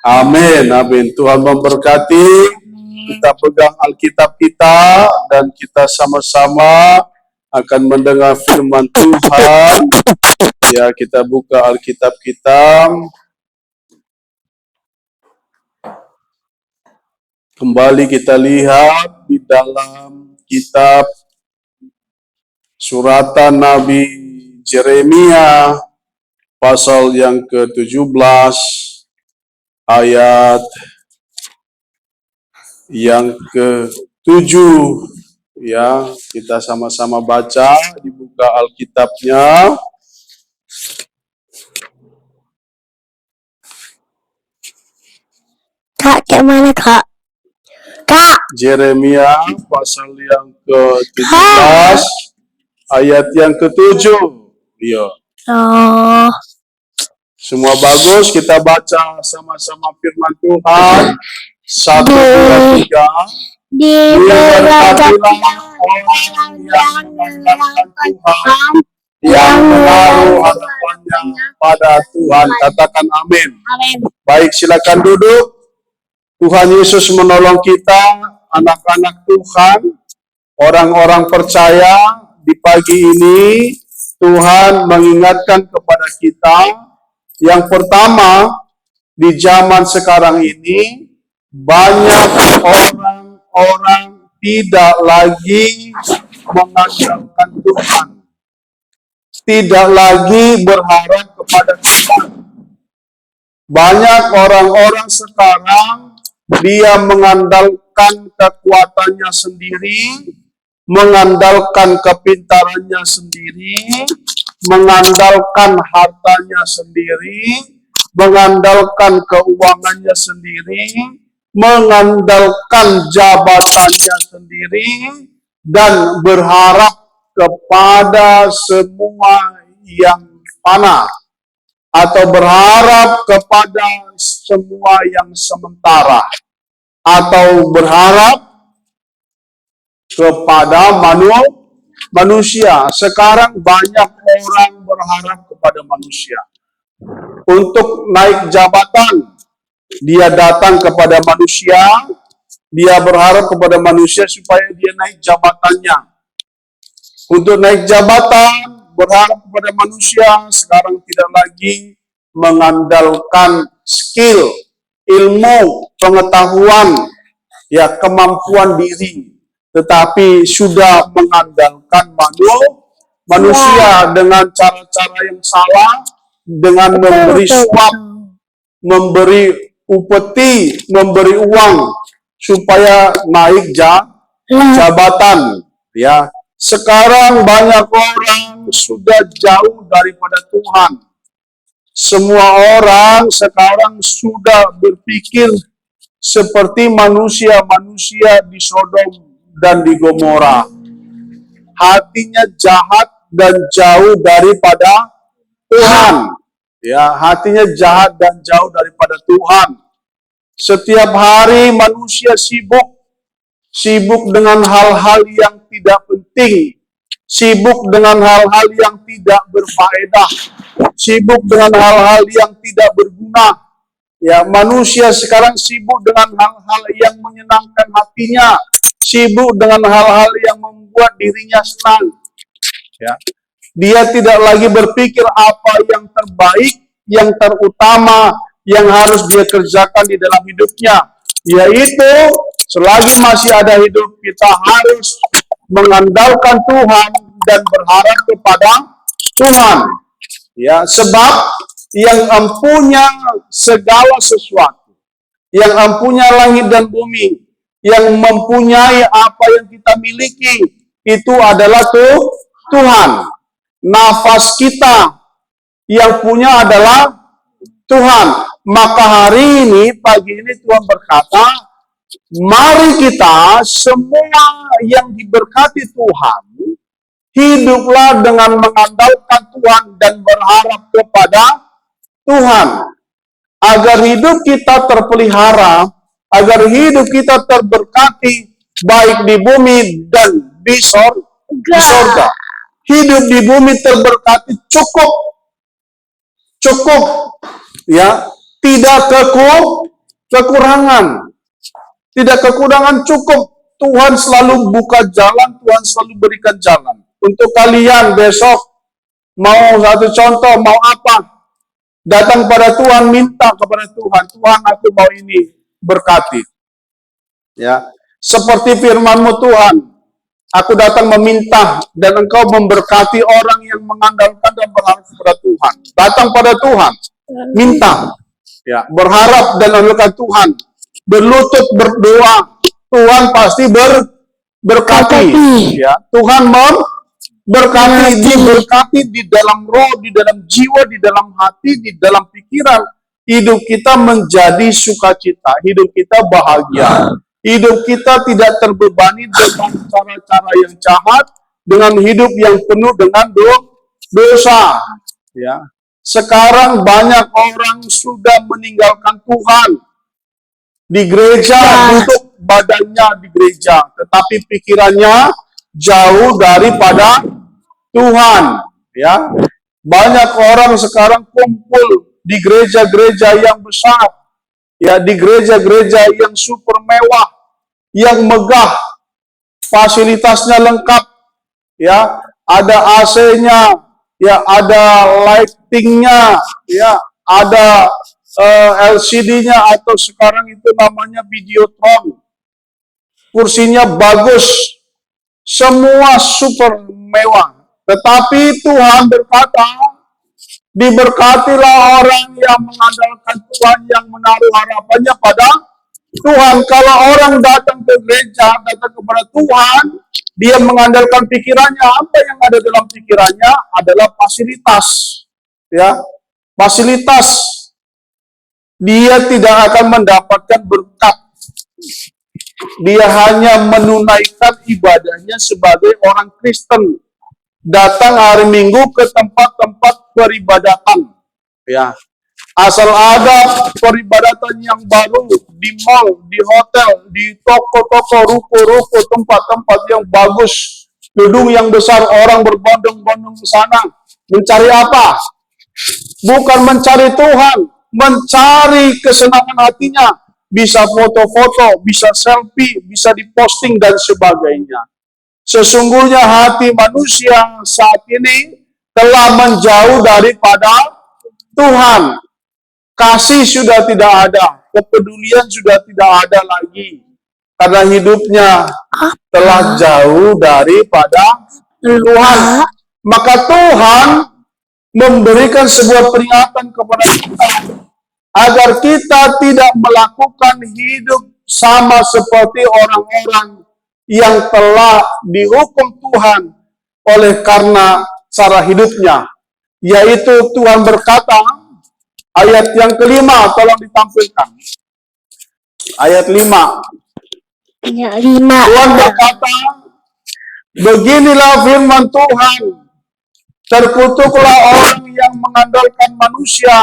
Amin, amin. Tuhan memberkati. Kita pegang Alkitab kita dan kita sama-sama akan mendengar firman Tuhan. Ya, kita buka Alkitab kita. Kembali kita lihat di dalam kitab suratan Nabi Yeremia pasal yang ke-17 ayat yang ke-7. Ya, kita sama-sama baca, dibuka Alkitabnya. Kak, kayak mana Kak? Kak! Yeremia pasal yang ke-17 ayat yang ke-7. Iya. Oh. Semua bagus, kita baca sama-sama firman Tuhan. 1, 2, 3. Diberkatilah orang yang mengandalkan Tuhan, yang menaruh harapannya pada Tuhan. Katakan amin. Amin. Baik, silakan duduk. Tuhan Yesus menolong kita, anak-anak Tuhan, orang-orang percaya. Di pagi ini Tuhan mengingatkan kepada kita, yang pertama, di zaman sekarang ini banyak orang-orang tidak lagi mengandalkan Tuhan, tidak lagi berharap kepada Tuhan. Banyak orang-orang sekarang dia mengandalkan kekuatannya sendiri, mengandalkan kepintarannya sendiri, mengandalkan hartanya sendiri, mengandalkan keuangannya sendiri, mengandalkan jabatannya sendiri, dan berharap kepada semua yang fana, atau berharap kepada semua yang sementara, atau berharap kepada manusia. Sekarang banyak orang berharap kepada manusia. Untuk naik jabatan, dia datang kepada manusia, dia berharap kepada manusia supaya dia naik jabatannya. Untuk naik jabatan, berharap kepada manusia, sekarang tidak lagi mengandalkan skill, ilmu, pengetahuan, ya kemampuan diri, tetapi sudah mengandalkan manusia dengan cara-cara yang salah, dengan memberi suap, memberi upeti, memberi uang supaya naik jabatan. Ya, sekarang banyak orang sudah jauh daripada Tuhan. Semua orang sekarang sudah berpikir seperti manusia-manusia di Sodom dan di Gomora. Hatinya jahat dan jauh daripada Tuhan. Ya, hatinya jahat dan jauh daripada Tuhan. Setiap hari manusia sibuk dengan hal-hal yang tidak penting, sibuk dengan hal-hal yang tidak berfaedah, sibuk dengan hal-hal yang tidak berguna. Ya, manusia sekarang sibuk dengan hal-hal yang menyenangkan hatinya, sibuk dengan hal-hal yang membuat dirinya senang. Ya, dia tidak lagi berpikir apa yang terbaik, yang terutama, yang harus dia kerjakan di dalam hidupnya, yaitu selagi masih ada hidup, kita harus mengandalkan Tuhan dan berharap kepada Tuhan. Ya, sebab yang mempunyai segala sesuatu, yang mempunyai langit dan bumi, yang mempunyai apa yang kita miliki, itu adalah Tuhan. Nafas kita yang punya adalah Tuhan. Maka hari ini, pagi ini Tuhan berkata, mari kita semua yang diberkati Tuhan, hiduplah dengan mengandalkan Tuhan dan berharap kepada Tuhan. Agar hidup kita terpelihara, agar hidup kita terberkati, baik di bumi dan di sorga. Hidup di bumi terberkati cukup. Ya, tidak kekurangan. Tidak kekurangan, cukup. Tuhan selalu buka jalan, Tuhan selalu berikan jalan. Untuk kalian besok, mau satu contoh, mau apa? Datang pada Tuhan, minta kepada Tuhan. Tuhan, aku mau ini, berkati. Ya, seperti firman-Mu Tuhan, aku datang meminta dan Engkau memberkati orang yang mengandalkan dan berharap kepada Tuhan. Datang pada Tuhan, minta, ya, berharap dan andalkan Tuhan, berlutut berdoa, Tuhan pasti berkati. Ya, Tuhan berkati, diberkati di dalam roh, di dalam jiwa, di dalam hati, di dalam pikiran. Hidup kita menjadi sukacita, hidup kita bahagia. Hidup kita tidak terbebani dengan cara-cara yang jahat, dengan hidup yang penuh dengan dosa. Ya. Sekarang banyak orang sudah meninggalkan Tuhan. Di gereja, duduk badannya di gereja, tetapi pikirannya jauh daripada Tuhan. Ya. Banyak orang sekarang kumpul di gereja-gereja yang besar. Ya, di gereja-gereja yang super mewah, yang megah, fasilitasnya lengkap, ya, ada AC-nya, ya, ada lighting-nya, ya, ada LCD-nya atau sekarang itu namanya Videotron. Kursinya bagus, semua super mewah. Tetapi Tuhan berkata, diberkatilah orang yang mengandalkan Tuhan, yang menaruh harapannya pada Tuhan. Kalau orang datang ke gereja, datang kepada Tuhan, dia mengandalkan pikirannya, apa yang ada dalam pikirannya adalah fasilitas. Ya, fasilitas. Dia tidak akan mendapatkan berkat. Dia hanya menunaikan ibadahnya sebagai orang Kristen. Datang hari Minggu ke tempat-tempat peribadatan. Ya. Asal ada peribadatan yang baru di mall, di hotel, di toko-toko, ruko-ruko, tempat-tempat yang bagus, gedung yang besar, orang berbondong-bondong ke sana. Mencari apa? Bukan mencari Tuhan, mencari kesenangan hatinya. Bisa foto-foto, bisa selfie, bisa diposting dan sebagainya. Sesungguhnya hati manusia saat ini telah menjauh daripada Tuhan. Kasih sudah tidak ada, kepedulian sudah tidak ada lagi. Karena hidupnya telah jauh daripada Tuhan. Maka Tuhan memberikan sebuah peringatan kepada kita, agar kita tidak melakukan hidup sama seperti orang-orang yang telah dihukum Tuhan oleh karena cara hidupnya. Yaitu Tuhan berkata, ayat yang kelima, tolong ditampilkan. Ayat 5. Tuhan berkata, beginilah firman Tuhan, terkutuklah orang yang mengandalkan manusia,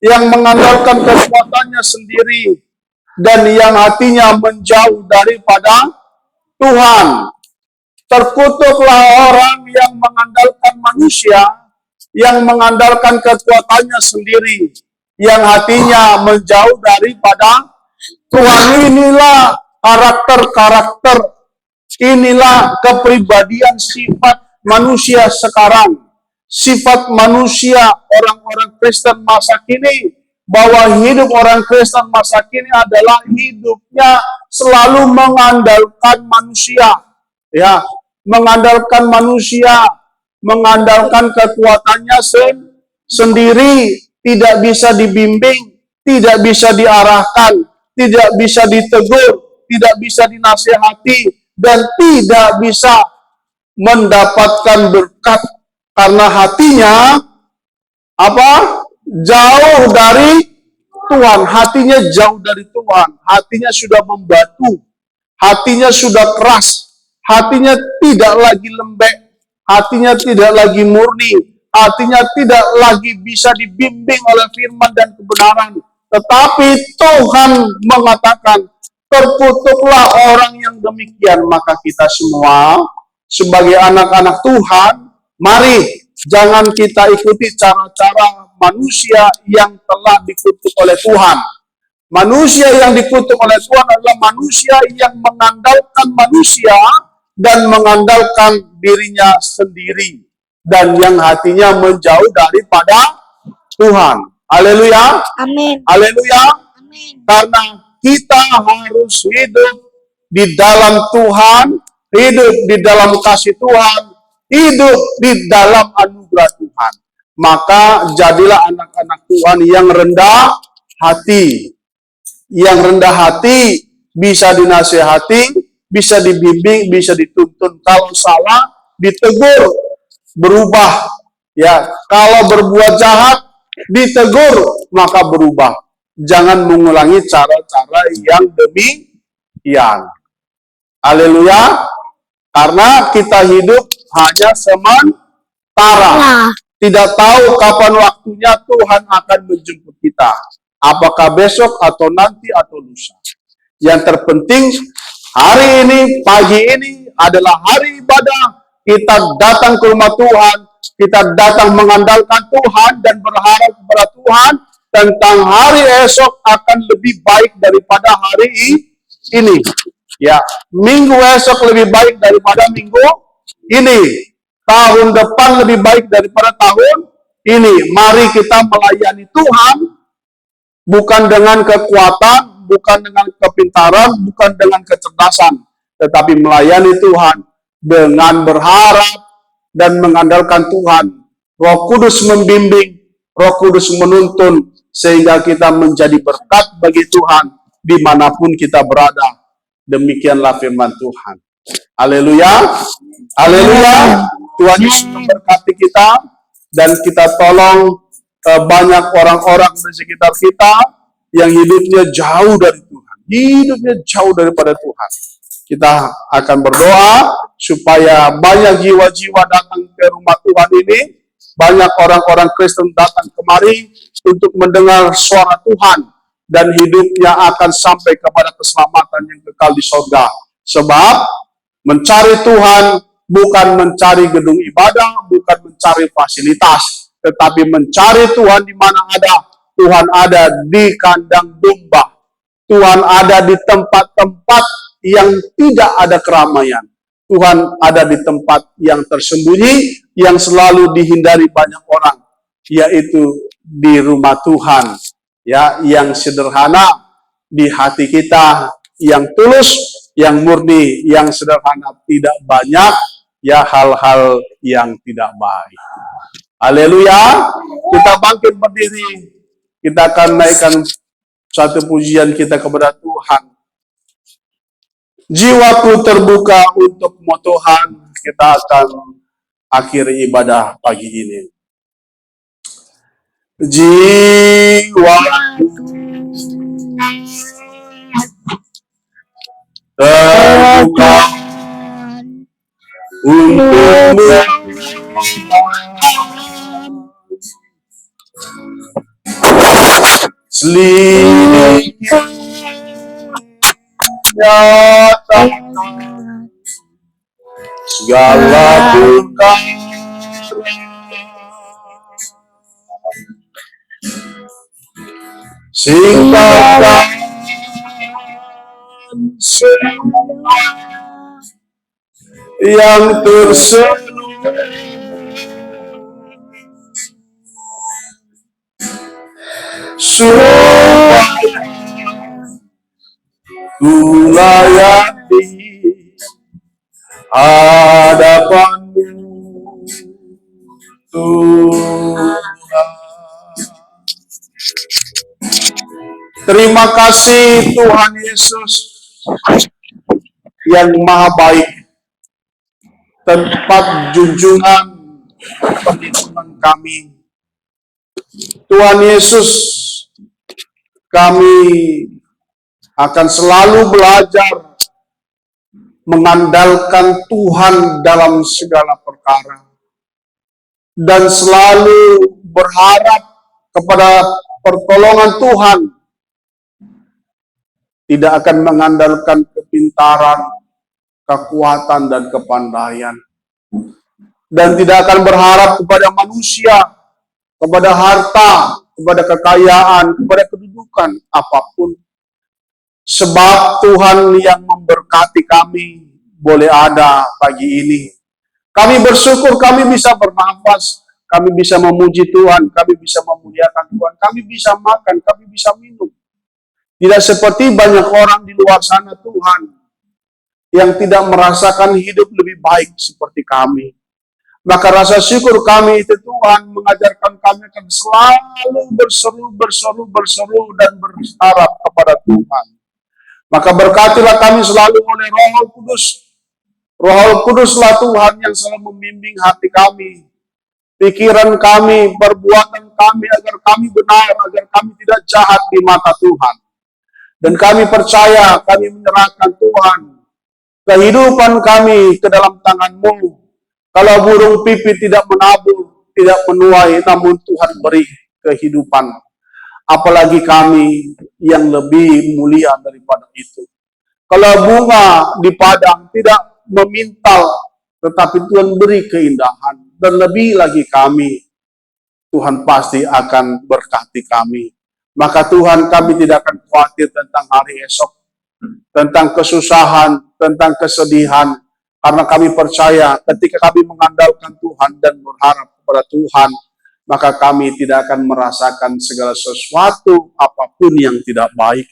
yang mengandalkan kekuatannya sendiri, dan yang hatinya menjauh daripada Tuhan. Terkutuklah orang yang mengandalkan manusia, yang mengandalkan kekuatannya sendiri, yang hatinya menjauh daripada Tuhan. Inilah karakter-karakter, inilah kepribadian sifat manusia sekarang. Sifat manusia orang-orang Kristen masa kini, bahwa hidup orang Kristen masa kini adalah hidupnya selalu mengandalkan manusia. Ya, mengandalkan manusia, mengandalkan kekuatannya sendiri, tidak bisa dibimbing, tidak bisa diarahkan, tidak bisa ditegur, tidak bisa dinasihati, dan tidak bisa mendapatkan berkat karena hatinya apa? Jauh dari Tuhan. Hatinya jauh dari Tuhan. Hatinya sudah membatu. Hatinya sudah keras. Hatinya tidak lagi lembek. Hatinya tidak lagi murni. Hatinya tidak lagi bisa dibimbing oleh firman dan kebenaran. Tetapi Tuhan mengatakan, terkutuklah orang yang demikian. Maka kita semua sebagai anak-anak Tuhan, mari jangan kita ikuti cara-cara manusia yang telah dikutuk oleh Tuhan. Manusia yang dikutuk oleh Tuhan adalah manusia yang mengandalkan manusia dan mengandalkan dirinya sendiri, dan yang hatinya menjauh daripada Tuhan. Haleluya. Amin. Haleluya. Amin. Karena kita harus hidup di dalam Tuhan, hidup di dalam kasih Tuhan, hidup di dalam anugerah Tuhan. Maka jadilah anak-anak Tuhan yang rendah hati. Yang rendah hati bisa dinasihati, bisa dibimbing, bisa dituntun. Kalau salah, ditegur, berubah. Ya, kalau berbuat jahat, ditegur, maka berubah. Jangan mengulangi cara-cara yang demikian. Haleluya. Karena kita hidup hanya sementara. Tidak tahu kapan waktunya Tuhan akan menjemput kita. Apakah besok atau nanti atau lusa. Yang terpenting hari ini, pagi ini adalah hari ibadah. Kita datang ke rumah Tuhan. Kita datang mengandalkan Tuhan dan berharap kepada Tuhan tentang hari esok akan lebih baik daripada hari ini. Ya, minggu esok lebih baik daripada minggu ini. Tahun depan lebih baik daripada tahun ini. Mari kita melayani Tuhan bukan dengan kekuatan, bukan dengan kepintaran, bukan dengan kecerdasan, tetapi melayani Tuhan dengan berharap dan mengandalkan Tuhan. Roh Kudus membimbing, Roh Kudus menuntun, sehingga kita menjadi berkat bagi Tuhan dimanapun kita berada. Demikianlah firman Tuhan. Haleluya. Haleluya. Tuhan Yesus memberkati kita, dan kita tolong banyak orang-orang di sekitar kita yang hidupnya jauh dari Tuhan. Hidupnya jauh daripada Tuhan. Kita akan berdoa supaya banyak jiwa-jiwa datang ke rumah Tuhan ini. Banyak orang-orang Kristen datang kemari untuk mendengar suara Tuhan. Dan hidupnya akan sampai kepada keselamatan yang kekal di surga. Sebab mencari Tuhan bukan mencari gedung ibadah, bukan mencari fasilitas, tetapi mencari Tuhan di mana ada. Tuhan ada di kandang domba. Tuhan ada di tempat-tempat yang tidak ada keramaian. Tuhan ada di tempat yang tersembunyi, yang selalu dihindari banyak orang, yaitu di rumah Tuhan. Ya, yang sederhana di hati kita, yang tulus, yang murni, yang sederhana, tidak banyak ya hal-hal yang tidak baik. Haleluya. Kita bangkit berdiri. Kita akan naikkan satu pujian kita kepada Tuhan. Jiwaku terbuka untuk-Mu Tuhan. Kita akan akhiri ibadah pagi ini. Jiwaku terbuka untuk-Mu, selidiki nyatakan segala perkara, singkapkan semua yang terselubung, supaya ku layak di hadapan-Mu Tuhan. Terima kasih Tuhan Yesus yang maha baik, tempat junjungan perlindungan kami. Tuhan Yesus, kami akan selalu belajar mengandalkan Tuhan dalam segala perkara, dan selalu berharap kepada pertolongan Tuhan. Tidak akan mengandalkan kepintaran, kekuatan, dan kepandaian. Dan tidak akan berharap kepada manusia, kepada harta, kepada kekayaan, kepada kedudukan, apapun. Sebab Tuhan yang memberkati kami boleh ada pagi ini. Kami bersyukur kami bisa bernafas, kami bisa memuji Tuhan, kami bisa memuliakan Tuhan, kami bisa makan, kami bisa minum. Tidak seperti banyak orang di luar sana Tuhan, yang tidak merasakan hidup lebih baik seperti kami. Maka rasa syukur kami itu Tuhan mengajarkan kami akan selalu berseru, dan berharap kepada Tuhan. Maka berkatilah kami selalu oleh Roh Kudus. Roh Kuduslah Tuhan yang selalu membimbing hati kami, pikiran kami, perbuatan kami, agar kami benar, agar kami tidak jahat di mata Tuhan. Dan kami percaya, kami menyerahkan Tuhan, kehidupan kami ke dalam tangan-Mu. Kalau burung pipit tidak menabur, tidak menuai, namun Tuhan beri kehidupan. Apalagi kami yang lebih mulia daripada itu. Kalau bunga di padang tidak memintal, tetapi Tuhan beri keindahan. Dan lebih lagi kami, Tuhan pasti akan berkati kami. Maka Tuhan, kami tidak akan khawatir tentang hari esok, tentang kesusahan, tentang kesedihan. Karena kami percaya ketika kami mengandalkan Tuhan dan berharap kepada Tuhan, maka kami tidak akan merasakan segala sesuatu apapun yang tidak baik.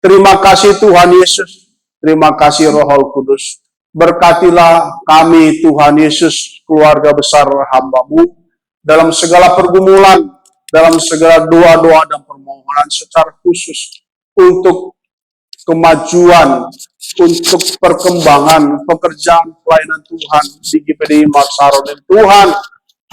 Terima kasih Tuhan Yesus. Terima kasih Roh Kudus. Berkatilah kami Tuhan Yesus, keluarga besar hamba-Mu, dalam segala pergumulan, dalam segala doa-doa dan permohonan secara khusus untuk kemajuan, untuk perkembangan pekerjaan pelayanan Tuhan di GPDI Marsaronen. Tuhan,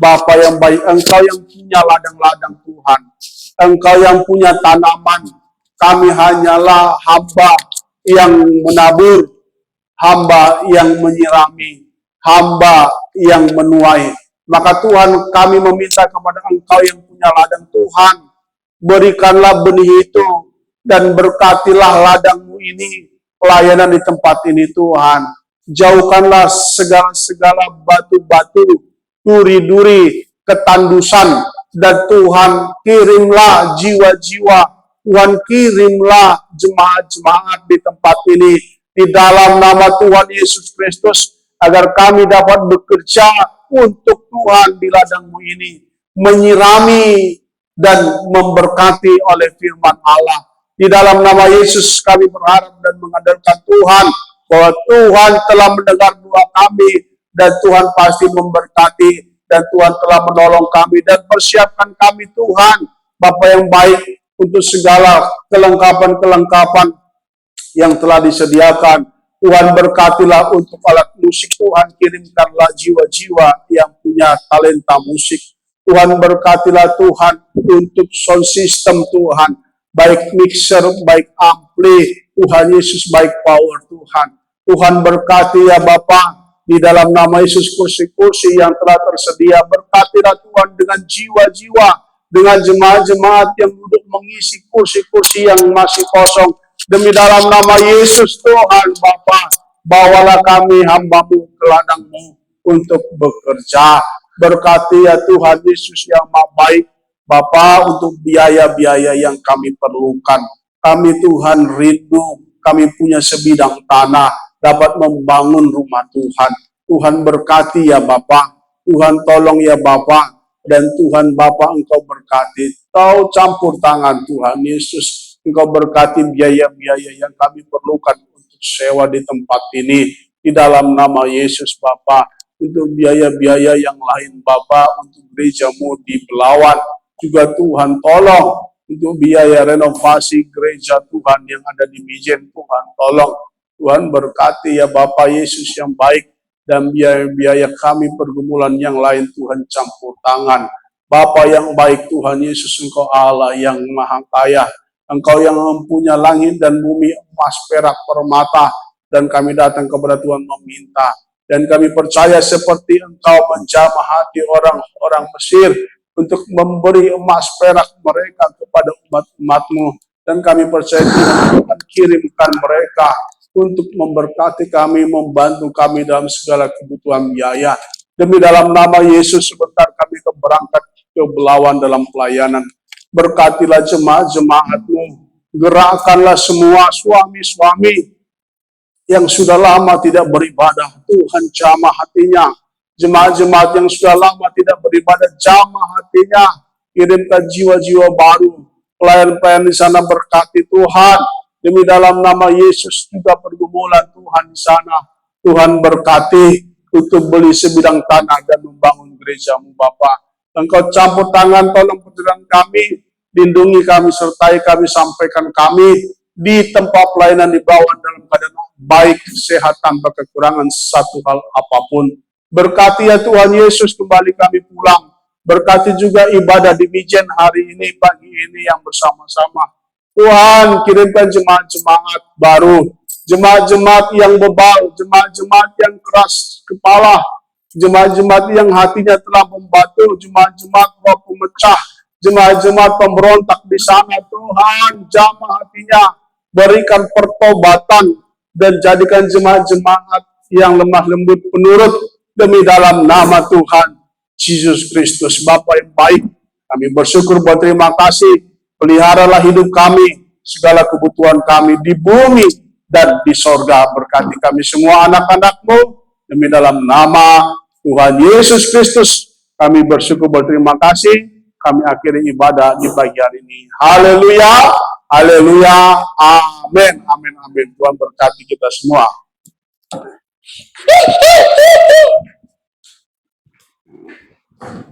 Bapa yang baik, Engkau yang punya ladang-ladang Tuhan, Engkau yang punya tanaman, kami hanyalah hamba yang menabur, hamba yang menyirami, hamba yang menuai. Maka Tuhan, kami meminta kepada Engkau yang punya ladang Tuhan, berikanlah benih itu, dan berkatilah ladang-Mu ini, pelayanan di tempat ini Tuhan. Jauhkanlah segala-segala batu-batu, duri-duri, ketandusan, dan Tuhan kirimlah jiwa-jiwa, Tuhan kirimlah jemaat-jemaat di tempat ini, di dalam nama Tuhan Yesus Kristus, agar kami dapat bekerja untuk Tuhan di ladang-Mu ini, menyirami dan memberkati oleh firman Allah. Di dalam nama Yesus kami berharap dan mengandalkan Tuhan, bahwa Tuhan telah mendengar doa kami, dan Tuhan pasti memberkati, dan Tuhan telah menolong kami dan persiapkan kami Tuhan, Bapa yang baik, untuk segala kelengkapan-kelengkapan yang telah disediakan. Tuhan berkatilah untuk alat musik Tuhan, kirimkanlah jiwa-jiwa yang punya talenta musik. Tuhan berkatilah Tuhan untuk sound system Tuhan, baik mixer, baik ampli, Tuhan Yesus, baik power Tuhan. Tuhan berkati ya Bapa, di dalam nama Yesus kursi-kursi yang telah tersedia, berkatilah Tuhan dengan jiwa-jiwa, dengan jemaat-jemaat yang duduk mengisi kursi-kursi yang masih kosong. Demi dalam nama Yesus Tuhan Bapa, bawalah kami hamba-Mu ke ladang-Mu untuk bekerja. Berkati ya Tuhan Yesus yang maha baik, Bapa, untuk biaya-biaya yang kami perlukan. Kami Tuhan rindu, kami punya sebidang tanah, dapat membangun rumah Tuhan. Tuhan berkati ya Bapa, Tuhan tolong ya Bapa, dan Tuhan Bapa Engkau berkati. Kau campur tangan Tuhan Yesus, Engkau berkati biaya-biaya yang kami perlukan untuk sewa di tempat ini. Di dalam nama Yesus Bapa, untuk biaya-biaya yang lain Bapa, untuk gereja-Mu di Belawan, juga Tuhan tolong untuk biaya renovasi gereja Tuhan yang ada di Mijen, Tuhan tolong. Tuhan berkati ya Bapa Yesus yang baik, dan biaya-biaya kami pergumulan yang lain Tuhan campur tangan. Bapa yang baik Tuhan Yesus, Engkau Allah yang maha kaya, Engkau yang mempunyai langit dan bumi, emas, perak, permata, dan kami datang kepada Tuhan meminta, dan kami percaya seperti Engkau menjamah hati orang-orang Mesir untuk memberi emas perak mereka kepada umat-umat-Mu, dan kami percaya Tuhan akan kirimkan mereka untuk memberkati kami, membantu kami dalam segala kebutuhan biaya. Demi dalam nama Yesus, sebentar kami berangkat kebelawan dalam pelayanan. Berkatilah jemaat-jemaat-Mu. Gerakkanlah semua suami-suami yang sudah lama tidak beribadah. Tuhan jamah hatinya. Jemaat-jemaat yang sudah lama tidak beribadah, jamah hatinya. Kirimkan jiwa-jiwa baru. Pelayan-pelayan di sana berkati Tuhan. Demi dalam nama Yesus juga pergumulan Tuhan di sana. Tuhan berkati untuk beli sebidang tanah dan membangun gereja-Mu Bapa. Engkau campur tangan, tolong perjalanan kami, lindungi kami, sertai kami, sampaikan kami di tempat pelayanan di bawah dalam keadaan baik, sehat, tanpa kekurangan satu hal apapun. Berkati ya Tuhan Yesus, kembali kami pulang. Berkati juga ibadah di Mijen hari ini, pagi ini yang bersama-sama. Tuhan, kirimkan jemaat-jemaat baru, jemaat-jemaat yang bebal, jemaat-jemaat yang keras kepala, jemaat-jemaat yang hatinya telah membatu, jemaat-jemaat roh pemecah, jemaat-jemaat pemberontak di sana. Tuhan, jamah hatinya, berikan pertobatan, dan jadikan jemaat-jemaat yang lemah lembut penurut demi dalam nama Tuhan Yesus Kristus. Bapa yang baik, kami bersyukur, berterima kasih. Peliharalah hidup kami, segala kebutuhan kami di bumi dan di sorga. Berkati kami semua anak-anak-Mu, demi dalam nama Tuhan Yesus Kristus kami bersyukur, berterima kasih. Kami akhiri ibadah di pagi hari ini. Haleluya, haleluya, amin, amin, amin. Tuhan berkati kita semua.